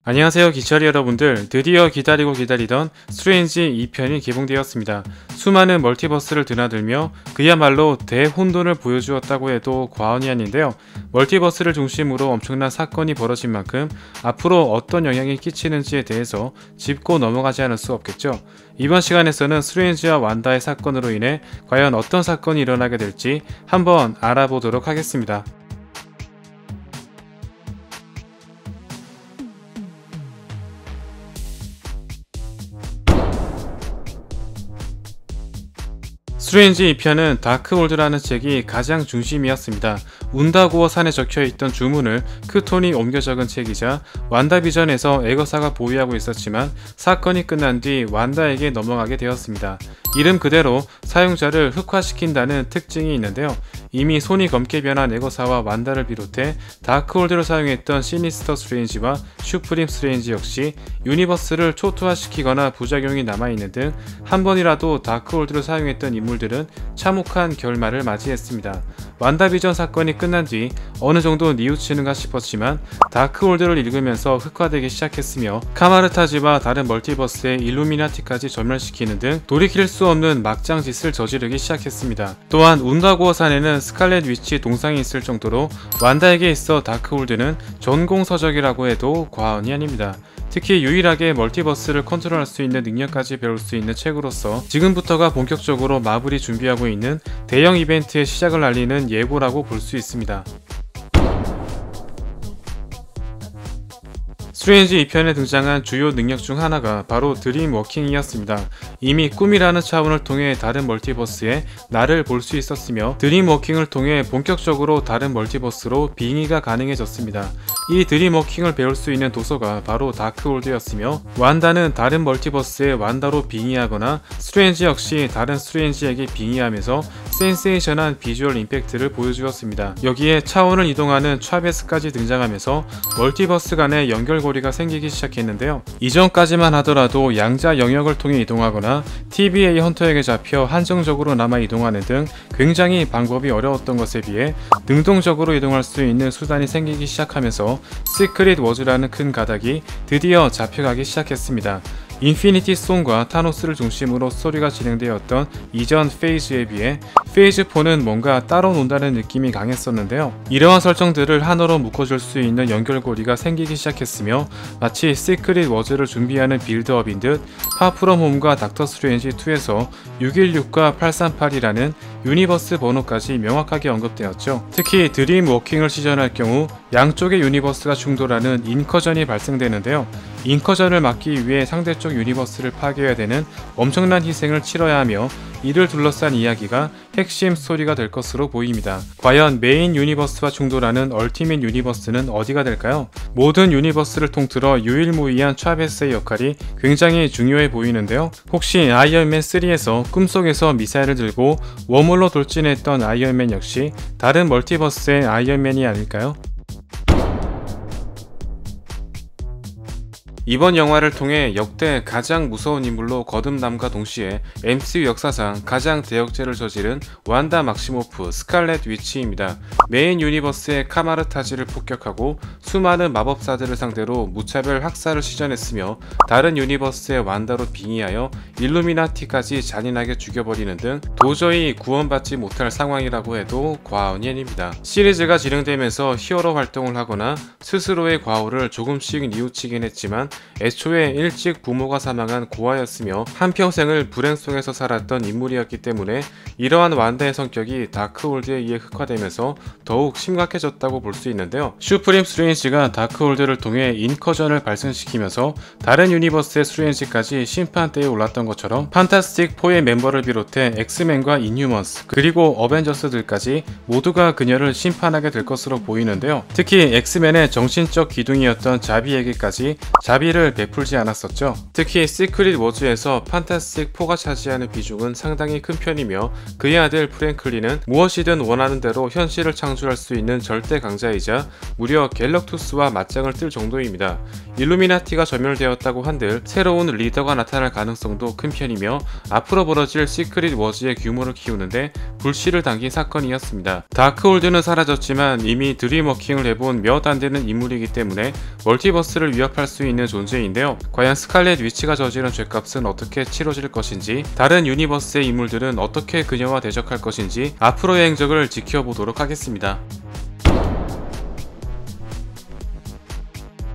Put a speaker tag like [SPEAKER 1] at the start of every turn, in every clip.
[SPEAKER 1] 안녕하세요 기철이 여러분들. 드디어 기다리고 기다리던 스트레인지 2편이 개봉되었습니다. 수많은 멀티버스를 드나들며 그야말로 대혼돈을 보여주었다고 해도 과언이 아닌데요. 멀티버스를 중심으로 엄청난 사건이 벌어진 만큼 앞으로 어떤 영향이 끼치는지에 대해서 짚고 넘어가지 않을 수 없겠죠. 이번 시간에서는 스트레인지와 완다의 사건으로 인해 과연 어떤 사건이 일어나게 될지 한번 알아보도록 하겠습니다. 스트레인지 2편은 다크홀드라는 책이 가장 중심이었습니다. 운다고어 산에 적혀있던 주문을 크톤이 옮겨 적은 책이자 완다비전에서 에거사가 보유하고 있었지만 사건이 끝난 뒤 완다에게 넘어가게 되었습니다. 이름 그대로 사용자를 흑화시킨다는 특징이 있는데요. 이미 손이 검게 변한 에거사와 완다를 비롯해 다크홀드를 사용했던 시니스터 스트레인지와 슈프림 스트레인지 역시 유니버스를 초토화시키거나 부작용이 남아있는 등 한 번이라도 다크홀드를 사용했던 인물들은 참혹한 결말을 맞이했습니다. 완다비전 사건이 끝난 뒤 어느 정도 뉘우치는가 싶었지만 다크홀드를 읽으면서 흑화되기 시작했으며 카마르타지와 다른 멀티버스의 일루미나티까지 전멸시키는 등 돌이킬 수 없는 막장 짓을 저지르기 시작했습니다. 또한 운다고어 산에는 스칼렛 위치 동상이 있을 정도로 완다에게 있어 다크홀드는 전공서적이라고 해도 과언이 아닙니다. 특히 유일하게 멀티버스를 컨트롤할 수 있는 능력까지 배울 수 있는 책으로서 지금부터가 본격적으로 마블이 준비하고 있는 대형 이벤트의 시작을 알리는 예고라고 볼 수 있습니다. 스트레인지 2편에 등장한 주요 능력 중 하나가 바로 드림워킹이었습니다. 이미 꿈이라는 차원을 통해 다른 멀티버스에 나를 볼 수 있었으며 드림워킹을 통해 본격적으로 다른 멀티버스로 빙의가 가능해졌습니다. 이 드림워킹을 배울 수 있는 도서가 바로 다크홀드였으며 완다는 다른 멀티버스에 완다로 빙의하거나 스트레인지 역시 다른 스트레인지에게 빙의하면서 센세이션한 비주얼 임팩트를 보여주었습니다. 여기에 차원을 이동하는 차베스까지 등장하면서 멀티버스 간의 연결고리가 생기기 시작했는데요. 이전까지만 하더라도 양자 영역을 통해 이동하거나 TVA 헌터에게 잡혀 한정적으로 남아 이동하는 등 굉장히 방법이 어려웠던 것에 비해 능동적으로 이동할 수 있는 수단이 생기기 시작하면서 시크릿 워즈라는 큰 가닥이 드디어 잡혀가기 시작했습니다. 인피니티 스톤과 타노스를 중심으로 스토리가 진행되었던 이전 페이즈에 비해 페이즈 4는 뭔가 따로 논다는 느낌이 강했었는데요. 이러한 설정들을 하나로 묶어줄 수 있는 연결고리가 생기기 시작했으며 마치 시크릿 워즈를 준비하는 빌드업인 듯 파프롬 홈과 닥터 스트레인지 2에서 616과 838이라는 유니버스 번호까지 명확하게 언급되었죠. 특히 드림 워킹을 시전할 경우 양쪽의 유니버스가 충돌하는 인커전이 발생되는데요. 인커전을 막기 위해 상대쪽 유니버스를 파괴해야 되는 엄청난 희생을 치러야 하며 이를 둘러싼 이야기가 핵심 스토리가 될 것으로 보입니다. 과연 메인 유니버스와 충돌하는 얼티밋 유니버스는 어디가 될까요? 모든 유니버스를 통틀어 유일무이한 차베스의 역할이 굉장히 중요해 보이는데요. 혹시 아이언맨 3에서 꿈속에서 미사일을 들고 웜홀로 돌진했던 아이언맨 역시 다른 멀티버스의 아이언맨이 아닐까요? 이번 영화를 통해 역대 가장 무서운 인물로 거듭남과 동시에 MCU 역사상 가장 대역죄를 저지른 완다 막시모프 스칼렛 위치입니다. 메인 유니버스의 카마르타지를 폭격하고 수많은 마법사들을 상대로 무차별 학살을 시전했으며 다른 유니버스의 완다로 빙의하여 일루미나티까지 잔인하게 죽여버리는 등 도저히 구원받지 못할 상황이라고 해도 과언이 아닙니다. 시리즈가 진행되면서 히어로 활동을 하거나 스스로의 과오를 조금씩 뉘우치긴 했지만 애초에 일찍 부모가 사망한 고아였으며 한평생을 불행 속에서 살았던 인물이었기 때문에 이러한 완다의 성격이 다크홀드에 의해 흑화되면서 더욱 심각해졌다고 볼 수 있는데요. 슈프림 스트레인지가 다크홀드를 통해 인커전을 발생시키면서 다른 유니버스의 스트레인지까지 심판대에 올랐던 것처럼 판타스틱 4의 멤버를 비롯해 엑스맨과 인휴먼스 그리고 어벤져스들까지 모두가 그녀를 심판하게 될 것으로 보이는데요. 특히 엑스맨의 정신적 기둥이었던 자비에게까지 자비를 베풀지 않았었죠. 특히 시크릿 워즈에서 판타스틱 4가 차지하는 비중은 상당히 큰 편이며 그의 아들 프랭클린은 무엇이든 원하는 대로 현실을 창출할 수 있는 절대 강자이자 무려 갤럭투스와 맞짱을 뜰 정도입니다. 일루미나티가 점멸되었다고 한들 새로운 리더가 나타날 가능성도 큰 편이며 앞으로 벌어질 시크릿 워즈의 규모를 키우는데 불씨를 당긴 사건이었습니다. 다크홀드는 사라졌지만 이미 드림워킹을 해본 몇 안되는 인물이기 때문에 멀티버스를 위협할 수 있는 존재인데요. 과연 스칼렛 위치가 저지른 죗값은 어떻게 치러질 것인지, 다른 유니버스의 인물들은 어떻게 그녀와 대적할 것인지 앞으로의 행적을 지켜보도록 하겠습니다.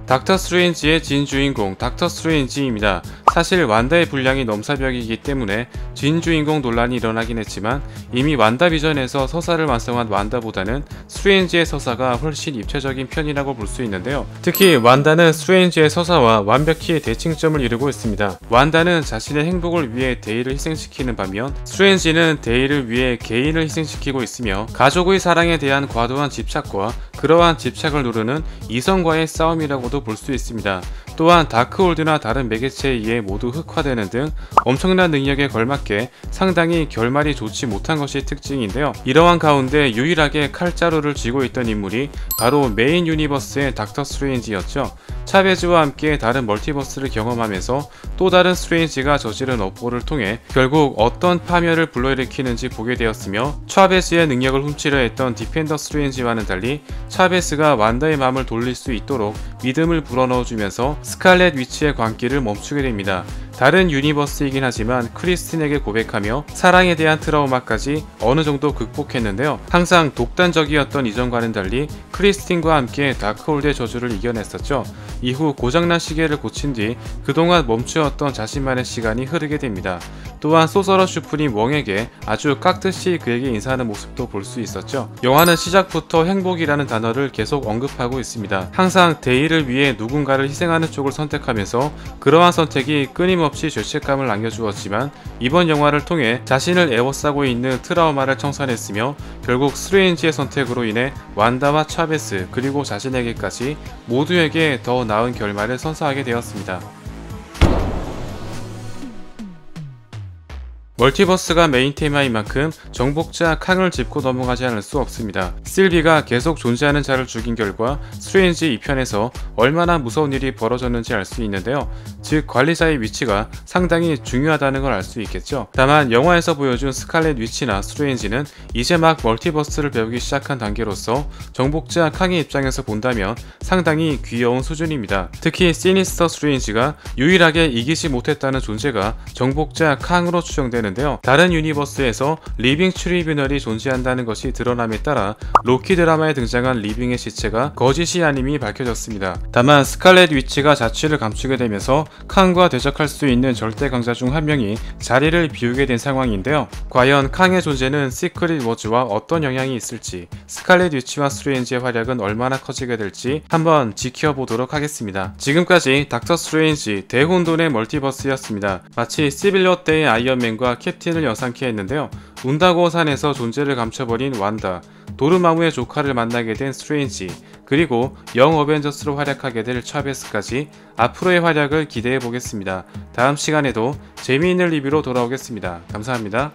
[SPEAKER 1] 닥터 스트레인지의 진 주인공 닥터 스트레인지입니다. 사실 완다의 분량이 넘사벽이기 때문에 진 주인공 논란이 일어나긴 했지만 이미 완다비전에서 서사를 완성한 완다보다는 스트레인지의 서사가 훨씬 입체적인 편이라고 볼 수 있는데요. 특히 완다는 스트레인지의 서사와 완벽히 대칭점을 이루고 있습니다. 완다는 자신의 행복을 위해 데이를 희생시키는 반면 스트레인지는 데이를 위해 개인을 희생시키고 있으며 가족의 사랑에 대한 과도한 집착과 그러한 집착을 누르는 이성과의 싸움이라고도 볼 수 있습니다. 또한 다크홀드나 다른 매개체에 의해 모두 흑화되는 등 엄청난 능력에 걸맞게 상당히 결말이 좋지 못한 것이 특징인데요. 이러한 가운데 유일하게 칼자루를 쥐고 있던 인물이 바로 메인 유니버스의 닥터 스트레인지였죠. 차베즈와 함께 다른 멀티버스를 경험하면서 또 다른 스트레인지가 저지른 업보를 통해 결국 어떤 파멸을 불러일으키는지 보게 되었으며, 차베즈의 능력을 훔치려 했던 디펜더 스트레인지와는 달리 차베즈가 완다의 마음을 돌릴 수 있도록 믿음을 불어넣어주면서 스칼렛 위치의 광기를 멈추게 됩니다. 다른 유니버스이긴 하지만 크리스틴에게 고백하며 사랑에 대한 트라우마까지 어느 정도 극복했는데요. 항상 독단적이었던 이전과는 달리 크리스틴과 함께 다크홀드의 저주를 이겨냈었죠. 이후 고장난 시계를 고친 뒤 그동안 멈추었던 자신만의 시간이 흐르게 됩니다. 또한 소서러 슈프림 웡에게 아주 깍듯이 그에게 인사하는 모습도 볼 수 있었죠. 영화는 시작부터 행복이라는 단어를 계속 언급하고 있습니다. 항상 데이를 위해 누군가를 희생하는 쪽을 선택하면서 그러한 선택이 끊임없이 죄책감을 남겨주었지만 이번 영화를 통해 자신을 에워싸고 있는 트라우마를 청산했으며 결국 스트레인지의 선택으로 인해 완다와 차베스 그리고 자신에게까지 모두에게 더 나은 결말을 선사하게 되었습니다. 멀티버스가 메인 테마인 만큼 정복자 캉을 짚고 넘어가지 않을 수 없습니다. 실비가 계속 존재하는 자를 죽인 결과 스트레인지 2편에서 얼마나 무서운 일이 벌어졌는지 알 수 있는데요. 즉 관리자의 위치가 상당히 중요하다는 걸 알 수 있겠죠. 다만 영화에서 보여준 스칼렛 위치나 스트레인지는 이제 막 멀티버스를 배우기 시작한 단계로서 정복자 캉의 입장에서 본다면 상당히 귀여운 수준입니다. 특히 시니스터 스트레인지가 유일하게 이기지 못했다는 존재가 정복자 캉으로 추정되는 데요. 다른 유니버스에서 리빙 트리뷰널이 존재한다는 것이 드러남에 따라 로키 드라마에 등장한 리빙의 시체가 거짓이 아님이 밝혀졌습니다. 다만 스칼렛 위치가 자취를 감추게 되면서 캉과 대적할 수 있는 절대 강자 중 한 명이 자리를 비우게 된 상황인데요. 과연 캉의 존재는 시크릿 워즈와 어떤 영향이 있을지, 스칼렛 위치와 스트레인지의 활약은 얼마나 커지게 될지 한번 지켜보도록 하겠습니다. 지금까지 닥터 스트레인지 대혼돈의 멀티버스였습니다. 마치 시빌 워 때의 아이언맨과 캡틴을 연상케 했는데요. 운다고 산에서 존재를 감춰버린 완다, 도르마무의 조카를 만나게 된 스트레인지, 그리고 영 어벤져스로 활약하게 될 차베스까지 앞으로의 활약을 기대해 보겠습니다. 다음 시간에도 재미있는 리뷰로 돌아오겠습니다. 감사합니다.